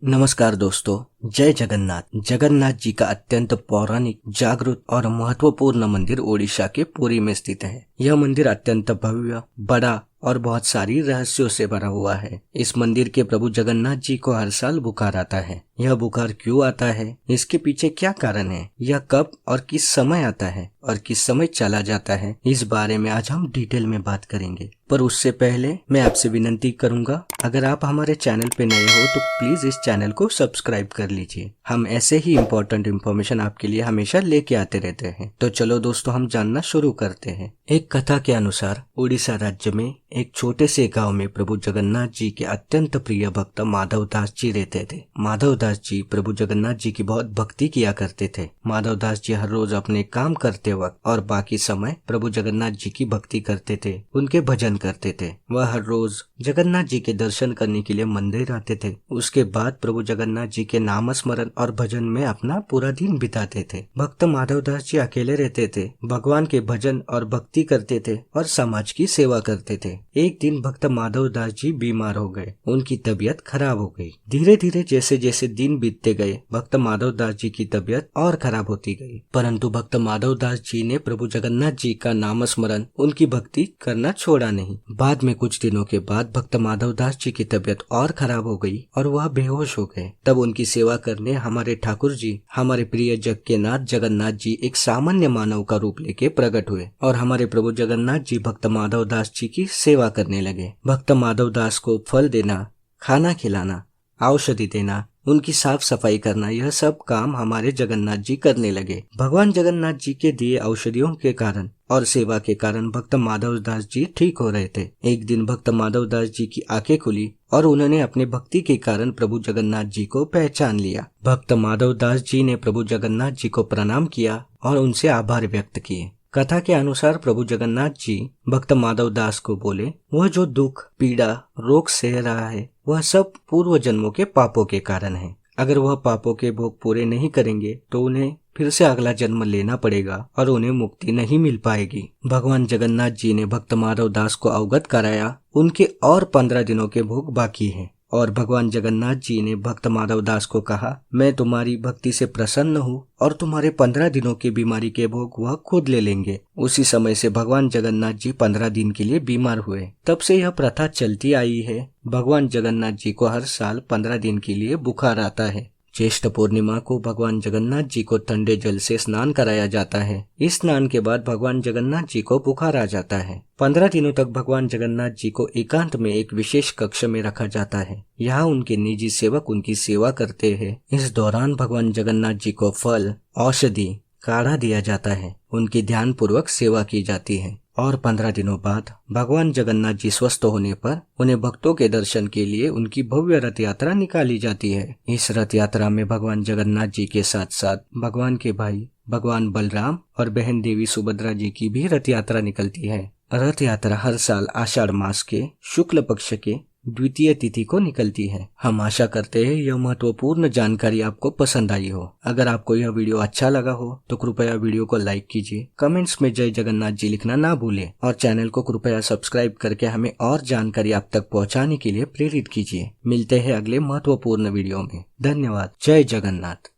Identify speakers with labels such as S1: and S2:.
S1: नमस्कार दोस्तों, जय जगन्नाथ। जगन्नाथ जी का अत्यंत पौराणिक, जागृत और महत्वपूर्ण मंदिर ओडिशा के पुरी में स्थित है। यह मंदिर अत्यंत भव्य, बड़ा और बहुत सारी रहस्यों से भरा हुआ है। इस मंदिर के प्रभु जगन्नाथ जी को हर साल बुखार आता है। यह बुखार क्यों आता है, इसके पीछे क्या कारण है, यह कब और किस समय आता है और किस समय चला जाता है, इस बारे में आज हम डिटेल में बात करेंगे। पर उससे पहले मैं आपसे विनती करूंगा, अगर आप हमारे चैनल पे नए हो तो प्लीज इस चैनल को सब्सक्राइब कर लीजिए। हम ऐसे ही इम्पोर्टेंट इन्फॉर्मेशन आपके लिए हमेशा लेके आते रहते हैं। तो चलो दोस्तों, हम जानना शुरू करते हैं। एक कथा के अनुसार उड़ीसा राज्य में एक छोटे से गांव में प्रभु जगन्नाथ जी के अत्यंत प्रिय भक्त माधव दास जी रहते थे। माधव दास जी प्रभु जगन्नाथ जी की बहुत भक्ति किया करते थे। माधव दास जी हर रोज अपने काम करते वक्त और बाकी समय प्रभु जगन्नाथ जी की भक्ति करते थे, उनके भजन करते थे। वह हर रोज जगन्नाथ जी के दर्शन करने के लिए मंदिर आते थे। उसके बाद प्रभु जगन्नाथ जी के नाम स्मरण और भजन में अपना पूरा दिन बिताते थे। भक्त माधव दास जी अकेले रहते थे, भगवान के भजन और भक्ति करते थे और समाज की सेवा करते थे। एक दिन भक्त माधव दास जी बीमार हो गए, उनकी तबीयत खराब हो गई। धीरे धीरे जैसे जैसे दिन बीतते गए, भक्त माधव दास जी की तबीयत और खराब होती गई। परंतु भक्त माधव दास जी ने प्रभु जगन्नाथ जी का नाम स्मरण, उनकी भक्ति करना छोड़ा नहीं। बाद में कुछ दिनों के बाद भक्त माधव दास जी की तबीयत और खराब हो गई और वह बेहोश हो गए। तब उनकी सेवा करने हमारे ठाकुर जी, हमारे प्रिय जग के नाथ जगन्नाथ जी एक सामान्य मानव का रूप लेके प्रकट हुए और हमारे प्रभु जगन्नाथ जी भक्त माधव दास जी की सेवा करने लगे। भक्त माधव दास को फल देना, खाना खिलाना, औषधि देना, उनकी साफ सफाई करना, यह सब काम हमारे जगन्नाथ जी करने लगे। भगवान जगन्नाथ जी के दिए औषधियों के कारण और सेवा के कारण भक्त माधव दास जी ठीक हो रहे थे। एक दिन भक्त माधव दास जी की आंखें खुली और उन्होंने अपने भक्ति के कारण प्रभु जगन्नाथ जी को पहचान लिया। भक्त माधव दास जी ने प्रभु जगन्नाथ जी को प्रणाम किया और उनसे आभार व्यक्त किए। कथा के अनुसार प्रभु जगन्नाथ जी भक्त माधव दास को बोले, वह जो दुख, पीड़ा, रोग सह रहा है, वह सब पूर्व जन्मों के पापों के कारण है। अगर वह पापों के भोग पूरे नहीं करेंगे तो उन्हें फिर से अगला जन्म लेना पड़ेगा और उन्हें मुक्ति नहीं मिल पाएगी। भगवान जगन्नाथ जी ने भक्त माधव दास को अवगत कराया, उनके और 15 दिनों के भोग बाकी हैं। और भगवान जगन्नाथ जी ने भक्त माधव दास को कहा, मैं तुम्हारी भक्ति से प्रसन्न हूँ और तुम्हारे 15 दिनों की बीमारी के भोग वह खुद ले लेंगे। उसी समय से भगवान जगन्नाथ जी 15 दिन के लिए बीमार हुए। तब से यह प्रथा चलती आई है। भगवान जगन्नाथ जी को हर साल 15 दिन के लिए बुखार आता है। ज्येष्ठ पूर्णिमा को भगवान जगन्नाथ जी को ठंडे जल से स्नान कराया जाता है। इस स्नान के बाद भगवान जगन्नाथ जी को बुखार आ जाता है। 15 दिनों तक भगवान जगन्नाथ जी को एकांत में एक विशेष कक्ष में रखा जाता है। यहाँ उनके निजी सेवक उनकी सेवा करते हैं। इस दौरान भगवान जगन्नाथ जी को फल, औषधि, काढ़ा दिया जाता है, उनकी ध्यान पूर्वक सेवा की जाती है। और 15 दिनों बाद भगवान जगन्नाथ जी स्वस्थ होने पर उन्हें भक्तों के दर्शन के लिए उनकी भव्य रथ यात्रा निकाली जाती है। इस रथ यात्रा में भगवान जगन्नाथ जी के साथ साथ भगवान के भाई भगवान बलराम और बहन देवी सुभद्रा जी की भी रथ यात्रा निकलती है। रथ यात्रा हर साल आषाढ़ मास के शुक्ल पक्ष के द्वितीय तिथि को निकलती है। हम आशा करते हैं यह महत्वपूर्ण जानकारी आपको पसंद आई हो। अगर आपको यह वीडियो अच्छा लगा हो तो कृपया वीडियो को लाइक कीजिए, कमेंट्स में जय जगन्नाथ जी लिखना ना भूलें और चैनल को कृपया सब्सक्राइब करके हमें और जानकारी आप तक पहुंचाने के लिए प्रेरित कीजिए। मिलते हैं अगले महत्वपूर्ण वीडियो में। धन्यवाद। जय जगन्नाथ।